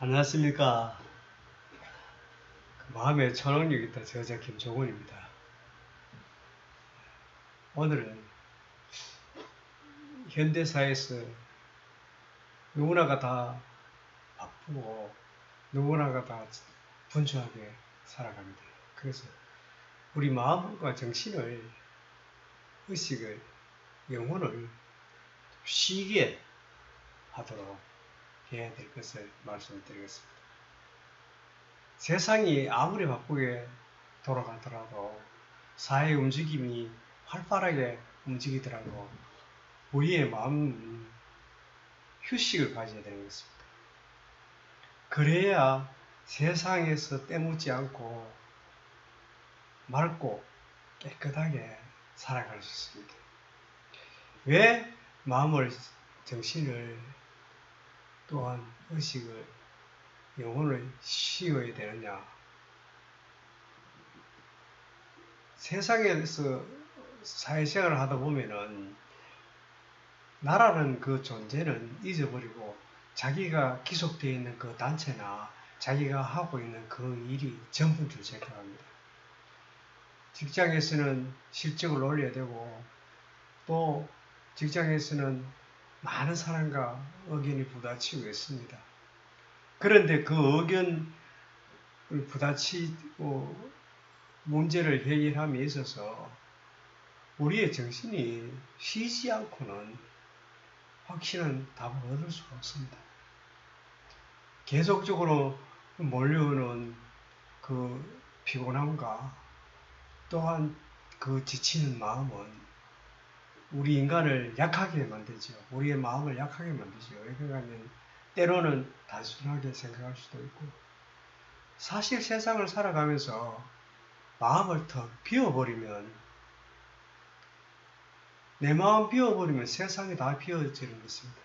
안녕하십니까. 마음의 초능력 있다 저자 김종훈입니다. 오늘은 현대사에서 누구나가 다 바쁘고 누구나가 다 분주하게 살아갑니다. 그래서 우리 마음과 정신을, 의식을, 영혼을 쉬게 하도록 해야 될 것을 말씀드리겠습니다. 세상이 아무리 바쁘게 돌아가더라도 사회 움직임이 활발하게 움직이더라도 우리의 마음은 휴식을 가져야 되는 것입니다. 그래야 세상에서 때묻지 않고 맑고 깨끗하게 살아갈 수 있습니다. 왜 마음을, 정신을, 또한 의식을, 영혼을 쉬어야 되느냐? 세상에서 사회생활을 하다 보면은 나라는 그 존재는 잊어버리고 자기가 기속되어 있는 그 단체나 자기가 하고 있는 그 일이 전부인 줄 생각합니다. 직장에서는 실적을 올려야 되고 또 직장에서는 많은 사람과 의견이 부딪히고 있습니다. 그런데 그 의견을 부딪히고 문제를 해결함에 있어서 우리의 정신이 쉬지 않고는 확실한 답을 얻을 수가 없습니다. 계속적으로 몰려오는 그 피곤함과 또한 그 지치는 마음은 우리 인간을 약하게 만들죠. 우리의 마음을 약하게 만들죠. 왜 그러냐면 때로는 단순하게 생각할 수도 있고 사실 세상을 살아가면서 마음을 더 비워버리면 내 마음 비워버리면 세상이 다 비워지는 것입니다.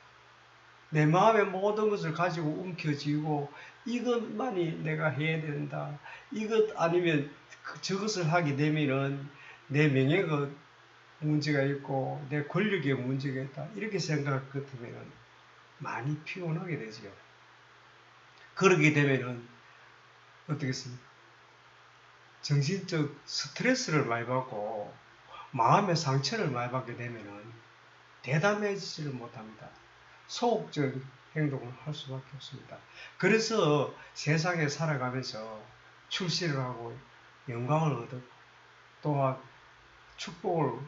내 마음의 모든 것을 가지고 움켜쥐고 이것만이 내가 해야 된다. 이것 아니면 저것을 하게 되면은 내 명예가 문제가 있고 내 권력에 문제가 있다. 이렇게 생각할 것 같으면 많이 피곤하게 되지요. 그러게 되면은 어떻겠습니까? 정신적 스트레스를 많이 받고 마음의 상처를 많이 받게 되면은 대담해지지를 못합니다. 소극적인 행동을 할 수밖에 없습니다. 그래서 세상에 살아가면서 출세를 하고 영광을 얻고 또한 축복을,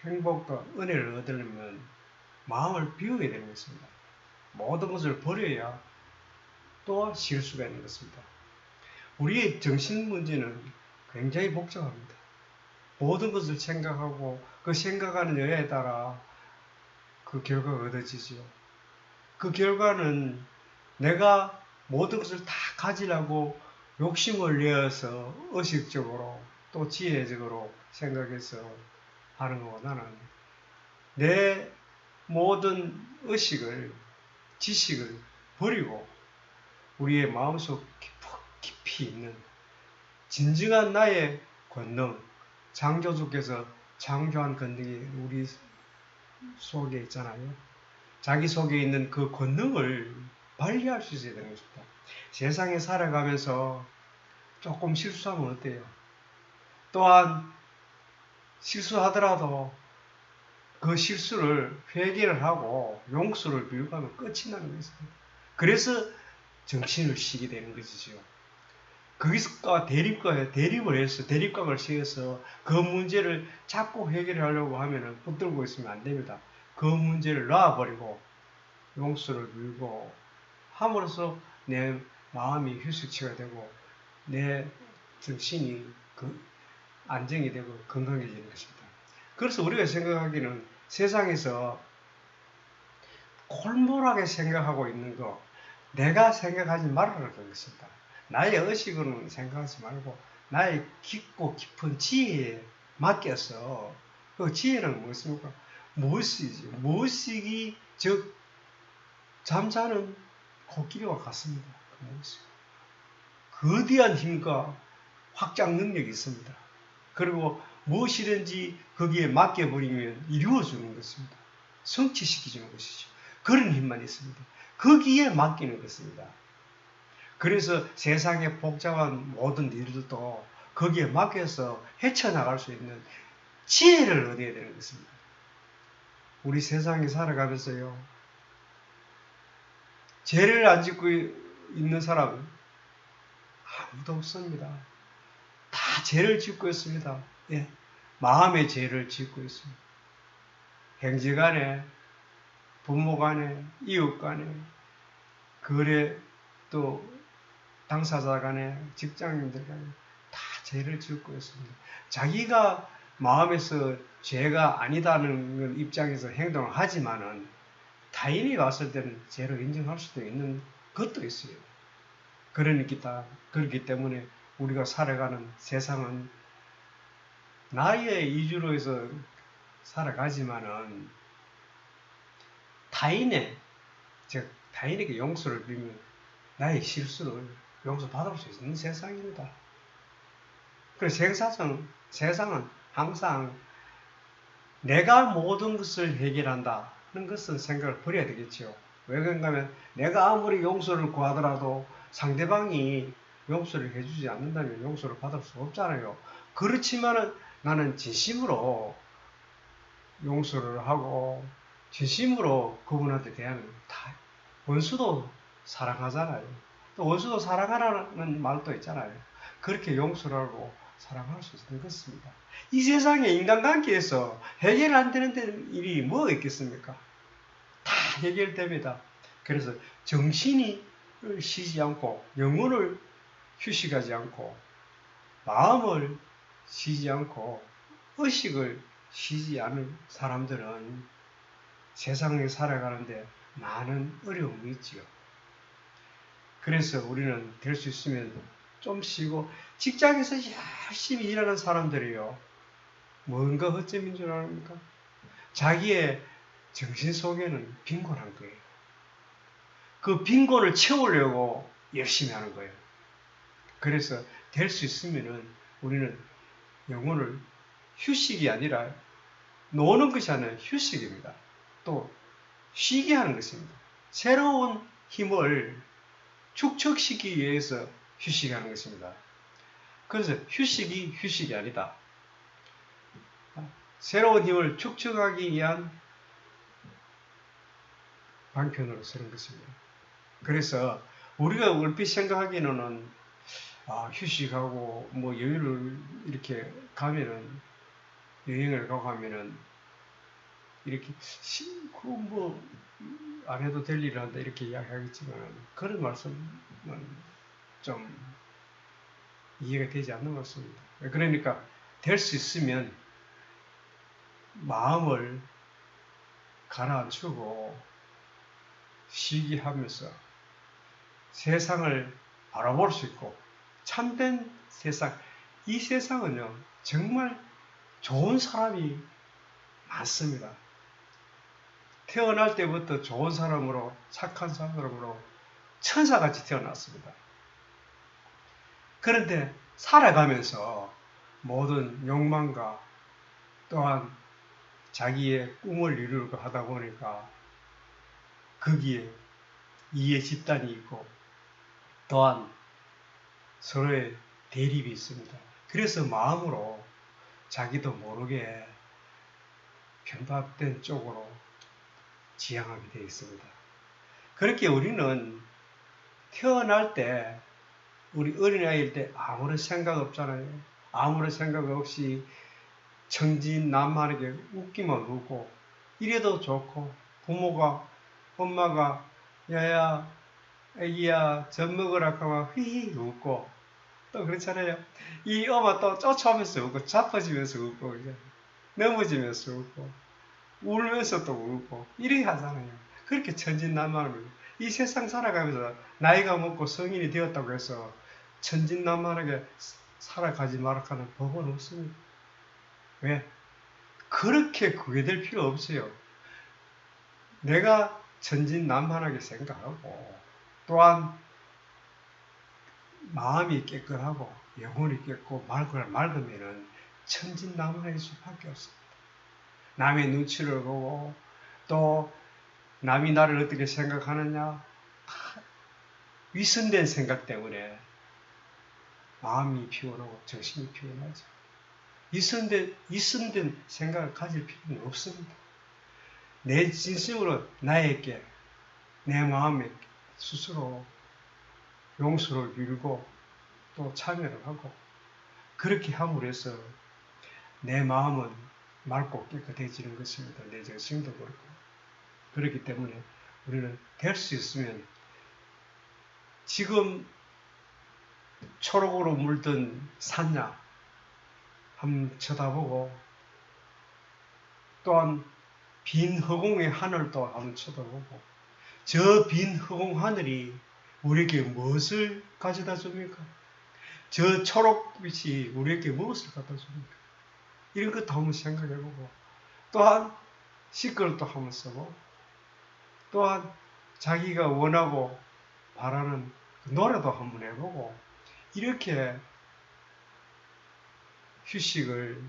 행복과 은혜를 얻으려면 마음을 비워야 되는 것입니다. 모든 것을 버려야 또한 실수가 있는 것입니다. 우리의 정신 문제는 굉장히 복잡합니다. 모든 것을 생각하고 그 생각하는 여야에 따라 그 결과가 얻어지지요. 그 결과는 내가 모든 것을 다 가지려고 욕심을 내어서 의식적으로 또 지혜적으로 생각해서 하는 것보다는 내 모든 의식을, 지식을 버리고 우리의 마음속 깊이 있는 진정한 나의 권능, 창조주께서 창조한 권능이 우리 속에 있잖아요. 자기 속에 있는 그 권능을 발휘할 수 있어야 되는 것입니다. 세상에 살아가면서 조금 실수하면 어때요? 또한 실수하더라도 그 실수를 회개를 하고 용서를 빌고 하면 끝이 나는 것입니다. 그래서 정신을 쉬게 되는 것이죠. 거기서 대립을 해서 대립각을 세워서 그 문제를 자꾸 해결하려고 하면 붙들고 있으면 안 됩니다. 그 문제를 놔버리고 용서를 빌고 함으로써 내 마음이 휴식처가 되고 내 정신이 안정이 되고 건강해지는 것입니다. 그래서 우리가 생각하기는 세상에서 콜몰하게 생각하고 있는 거 내가 생각하지 말아라는 것입니다. 나의 의식으로는 생각하지 말고 나의 깊고 깊은 지혜에 맡겨서 그 지혜는 무엇입니까? 무엇이지? 무엇이기 즉 잠자는 코끼리와 같습니다. 거대한 힘과 확장 능력이 있습니다. 그리고 무엇이든지 거기에 맡겨버리면 이루어주는 것입니다. 성취시켜주는 것이죠. 그런 힘만 있습니다. 거기에 맡기는 것입니다. 그래서 세상의 복잡한 모든 일들도 거기에 맡겨서 헤쳐나갈 수 있는 지혜를 얻어야 되는 것입니다. 우리 세상에 살아가면서요, 죄를 안 짓고 있는 사람은 아무도 없습니다. 다 죄를 짓고 있습니다. 예, 마음의 죄를 짓고 있습니다. 형제 간에, 부모 간에, 이웃 간에, 거래 또 당사자 간에, 직장인들 간에 다 죄를 짓고 있습니다. 자기가 마음에서 죄가 아니다는 입장에서 행동을 하지만은 타인이 봤을 때는 죄로 인정할 수도 있는 것도 있어요. 그렇기 때문에 우리가 살아가는 세상은 나의 이주로 해서 살아가지만은 타인에게 용서를 빌면 나의 실수를 용서받을 수 있는 세상입니다. 그래서 세상은 항상 내가 모든 것을 해결한다는 것은 생각을 버려야 되겠죠. 왜 그런가 하면 내가 아무리 용서를 구하더라도 상대방이 용서를 해주지 않는다면 용서를 받을 수 없잖아요. 그렇지만은 나는 진심으로 용서를 하고 진심으로 그분한테 대하는 다 원수도 사랑하잖아요. 또 원수도 사랑하라는 말도 있잖아요. 그렇게 용서를 하고 사랑할 수 있는 것입니다. 이 세상에 인간관계에서 해결 안 되는 일이 뭐가 있겠습니까? 다 해결됩니다. 그래서 정신이 쉬지 않고 영혼을 휴식하지 않고 마음을 쉬지 않고 의식을 쉬지 않은 사람들은 세상에 살아가는데 많은 어려움이 있지요. 그래서 우리는 될 수 있으면 좀 쉬고 직장에서 열심히 일하는 사람들이요. 뭔가 허점인 줄 아십니까? 자기의 정신 속에는 빈곤한 거예요. 그 빈곤을 채우려고 열심히 하는 거예요. 그래서 될 수 있으면은 우리는 영혼을 휴식이 아니라 노는 것이 아니라 휴식입니다. 또 쉬게 하는 것입니다. 새로운 힘을 축적시키기 위해서 휴식하는 것입니다. 그래서 휴식이 아니다. 새로운 힘을 축적하기 위한 방편으로 쓰는 것입니다. 그래서 우리가 얼핏 생각하기에는 휴식하고 뭐 여유를 이렇게 가면은 여행을 가고 하면은 이렇게 뭐 안 해도 될 일을 한다 이렇게 이야기하겠지만 그런 말씀은 좀 이해가 되지 않는 것 같습니다. 그러니까 될 수 있으면 마음을 가라앉히고 쉬게 하면서 세상을 바라볼 수 있고 참된 세상, 이 세상은요 정말 좋은 사람이 많습니다. 태어날 때부터 좋은 사람으로 착한 사람으로 천사같이 태어났습니다. 그런데 살아가면서 모든 욕망과 또한 자기의 꿈을 이루려고 하다 보니까 거기에 이해 집단이 있고 또한 서로의 대립이 있습니다. 그래서 마음으로 자기도 모르게 편박된 쪽으로 지향하게 되어 있습니다. 그렇게 우리는 태어날 때 우리 어린아이일 때 아무런 생각 없잖아요. 아무런 생각 없이 천진난만하게 웃기만 웃고 이래도 좋고 부모가 엄마가 야야 애기야 젖 먹으라 하면 휘휘 웃고 또 그렇잖아요. 이 엄마 또 쫓아오면서 웃고 자빠지면서 웃고 넘어지면서 웃고 울면서 또 울고 이렇게 하잖아요. 그렇게 천진난만합니다. 이 세상 살아가면서 나이가 먹고 성인이 되었다고 해서 천진난만하게 살아가지 말아가는 법은 없습니다. 왜? 그렇게 구애될 필요 없어요. 내가 천진난만하게 생각하고 또한 마음이 깨끗하고 영혼이 깨끗고 맑으면은 천진난만할 수밖에 없습니다. 남의 눈치를 보고 또 남이 나를 어떻게 생각하느냐 위선된 생각 때문에 마음이 피곤하고 정신이 피곤하죠. 위선된 생각을 가질 필요는 없습니다. 내 진심으로 나에게 내 마음에 스스로 용서를 빌고 또 참여를 하고 그렇게 함으로 해서 내 마음은 맑고 깨끗해지는 것입니다. 내 정신도 그렇고. 그렇기 때문에 우리는 될 수 있으면 지금 초록으로 물든 산야 한번 쳐다보고 또한 빈 허공의 하늘도 한번 쳐다보고 저 빈 허공 하늘이 우리에게 무엇을 가져다 줍니까? 저 초록빛이 우리에게 무엇을 갖다 줍니까? 이런 것도 한번 생각해보고 또한 시글도 한번 써보고 또한 자기가 원하고 바라는 노래도 한번 해보고 이렇게 휴식을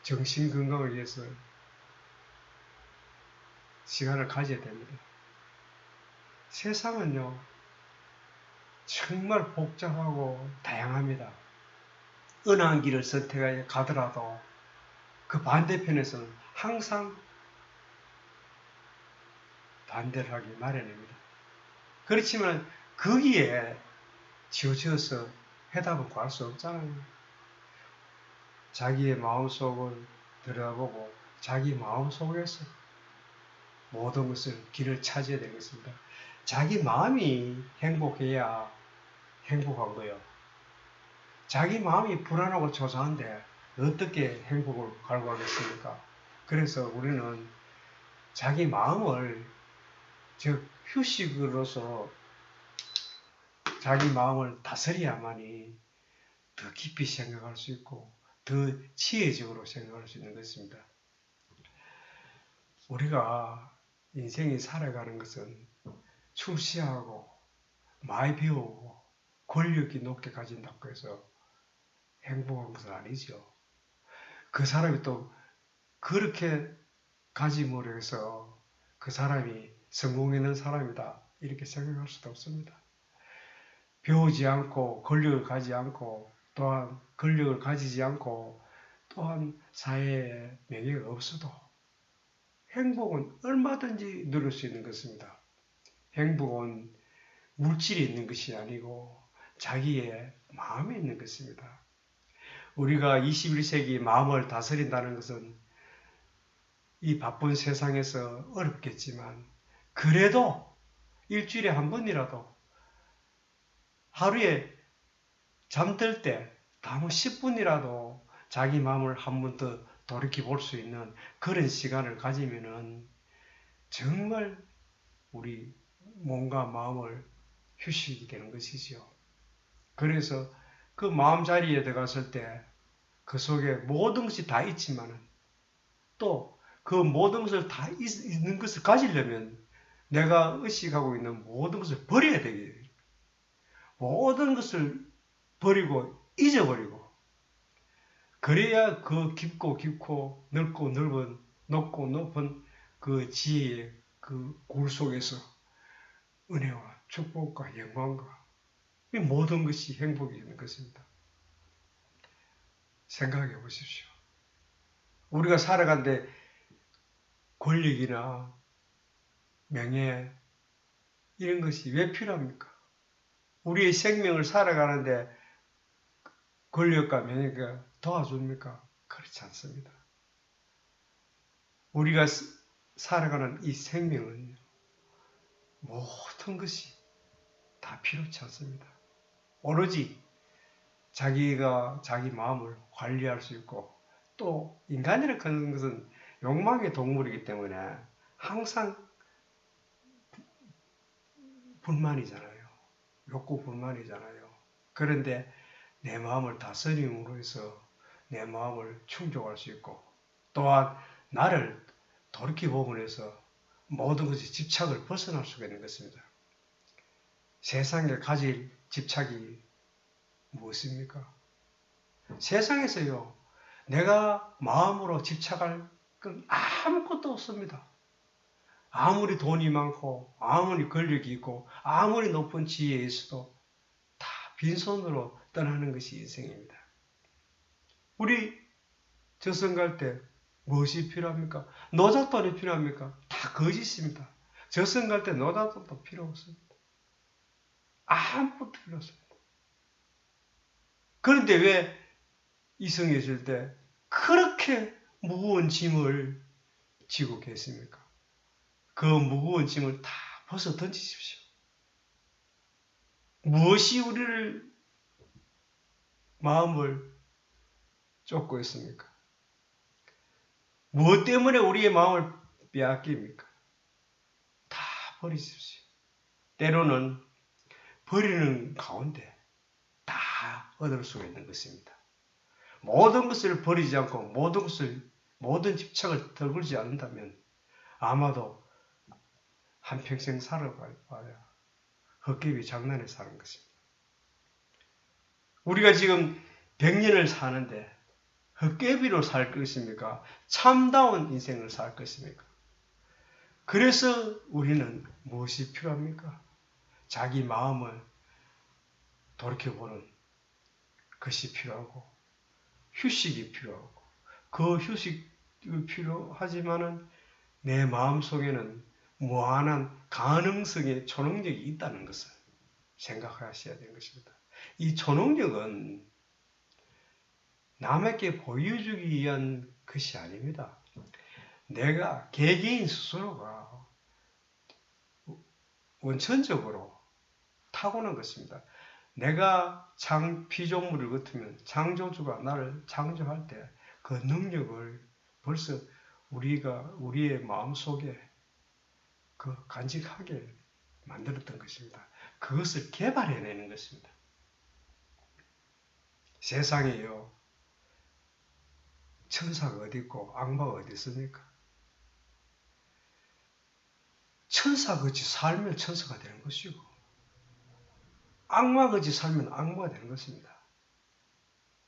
정신 건강을 위해서 시간을 가져야 됩니다. 세상은요 정말 복잡하고 다양합니다. 어느 한 길을 선택해 가더라도 그 반대편에서는 항상 반대를 하기 마련입니다. 그렇지만 거기에 치우쳐서 해답을 구할 수 없잖아요. 자기의 마음속을 들여다보고 자기 마음속에서 모든 것을 길을 찾아야 되겠습니다. 자기 마음이 행복해야 행복한 거예요. 자기 마음이 불안하고 초조한데 어떻게 행복을 갈구하겠습니까? 그래서 우리는 자기 마음을 즉 휴식으로서 자기 마음을 다스려야만이 더 깊이 생각할 수 있고 더 지혜적으로 생각할 수 있는 것입니다. 우리가 인생이 살아가는 것은 출세하고 많이 배우고 권력이 높게 가진다고 해서 행복한 것은 아니죠. 그 사람이 또 그렇게 가짐으로 해서 그 사람이 성공 있는 사람이다 이렇게 생각할 수도 없습니다. 배우지 않고 권력을 가지지 않고 또한 권력을 가지지 않고 또한 사회에 명예가 없어도 행복은 얼마든지 누릴 수 있는 것입니다. 행복은 물질이 있는 것이 아니고 자기의 마음에 있는 것입니다. 우리가 21세기 마음을 다스린다는 것은 이 바쁜 세상에서 어렵겠지만 그래도 일주일에 한 번이라도 하루에 잠들 때 다음 10분이라도 자기 마음을 한 번 더 돌이켜 볼 수 있는 그런 시간을 가지면은 정말 우리 몸과 마음을 휴식이 되는 것이지요. 그래서 그 마음자리에 들어갔을 때 그 속에 모든 것이 다 있지만은 또 그 모든 것을 다 있는 것을 가지려면 내가 의식하고 있는 모든 것을 버려야 되게 모든 것을 버리고 잊어버리고 그래야 그 깊고 넓은 높고 높은 그 지혜의 그 굴 속에서 은혜와 축복과 영광과 이 모든 것이 행복이 있는 것입니다. 생각해 보십시오. 우리가 살아가는데 권력이나 명예 이런 것이 왜 필요합니까? 우리의 생명을 살아가는데 권력과 명예가 도와줍니까? 그렇지 않습니다. 우리가 살아가는 이 생명은 모든 것이 다 필요치 않습니다. 오로지 자기가 자기 마음을 관리할 수 있고 또 인간이라고 하는 것은 욕망의 동물이기 때문에 항상 불만이잖아요. 욕구 불만이잖아요. 그런데 내 마음을 다스림으로 해서 내 마음을 충족할 수 있고 또한 나를 돌이켜보면 해서 모든 것이 집착을 벗어날 수가 있는 것입니다. 세상에 가질 집착이 무엇입니까? 세상에서요, 내가 마음으로 집착할 건 아무것도 없습니다. 아무리 돈이 많고 아무리 권력이 있고 아무리 높은 지위에 있어도 다 빈손으로 떠나는 것이 인생입니다. 우리 저승 갈 때 무엇이 필요합니까? 노잣돈이 필요합니까? 다 거짓입니다. 저승 갈 때 노잣돈도 필요 없습니다. 아무것도 필요 없습니다. 그런데 왜 이승에 줄 때 그렇게 무거운 짐을 지고 계십니까? 그 무거운 짐을 다 벗어 던지십시오. 무엇이 우리를 마음을 쫓고 있습니까? 무엇 때문에 우리의 마음을 빼앗깁니까? 다 버리십시오. 때로는 버리는 가운데 다 얻을 수가 있는 것입니다. 모든 것을 버리지 않고 모든 집착을 덜굴지 않는다면 아마도 한평생 살아봐야 헛개비 장난에 사는 것입니다. 우리가 지금 100년을 사는데 헛개비로 살 것입니까? 참다운 인생을 살 것입니까? 그래서 우리는 무엇이 필요합니까? 자기 마음을 돌이켜보는 것이 필요하고 휴식이 필요하고 그 휴식이 필요하지만은 내 마음속에는 무한한 가능성의 초능력이 있다는 것을 생각하셔야 되는 것입니다. 이 초능력은 남에게 보여주기 위한 것이 아닙니다. 내가 개개인 스스로가 원천적으로 타고난 것입니다. 내가 피조물을 같으면 창조주가 나를 창조할 때 그 능력을 벌써 우리의 마음속에 간직하게 만들었던 것입니다. 그것을 개발해내는 것입니다. 세상에요, 천사가 어디 있고 악마가 어디 있습니까? 천사같이 살면 천사가 되는 것이고 악마같이 살면 악마가 되는 것입니다.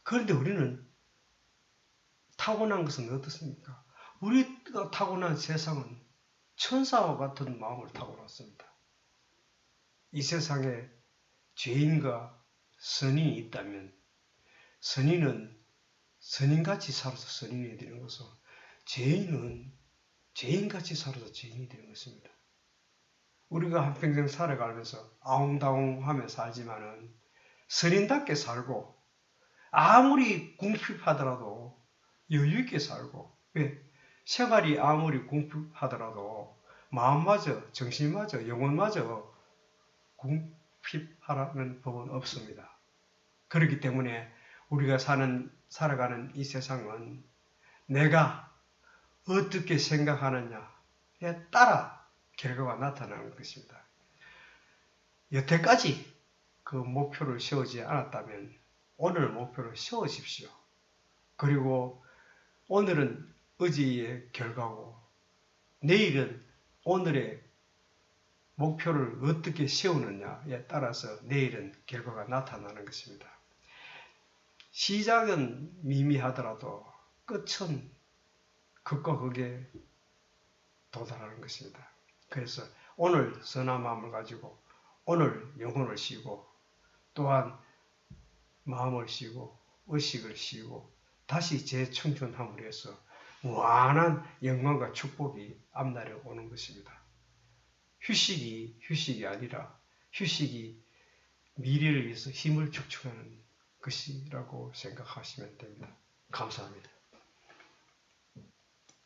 그런데 우리는 타고난 것은 어떻습니까? 우리가 타고난 세상은 천사와 같은 마음을 타고났습니다. 이 세상에 죄인과 선인이 있다면 선인은 선인같이 살아서 선인이 되는 것이고 죄인은 죄인같이 살아서 죄인이 되는 것입니다. 우리가 한평생 살아가면서 아웅다웅하며 살지만은 선인답게 살고 아무리 궁핍하더라도 여유있게 살고 왜? 생활이 아무리 궁핍하더라도 마음마저 정신마저 영혼마저 궁핍하라는 법은 없습니다. 그렇기 때문에 우리가 살아가는 이 세상은 내가 어떻게 생각하느냐에 따라 결과가 나타나는 것입니다. 여태까지 그 목표를 세우지 않았다면 오늘 목표를 세우십시오. 그리고 오늘은 어제의 결과고 내일은 오늘의 목표를 어떻게 세우느냐에 따라서 내일은 결과가 나타나는 것입니다. 시작은 미미하더라도 끝은 극과 극에 도달하는 것입니다. 그래서 오늘 선한 마음을 가지고 오늘 영혼을 쉬고 또한 마음을 쉬고 의식을 쉬고 다시 재충전함으로 해서 무한한 영광과 축복이 앞날에 오는 것입니다. 휴식이 아니라 휴식이 미래를 위해서 힘을 축적하는 것이라고 생각하시면 됩니다. 감사합니다.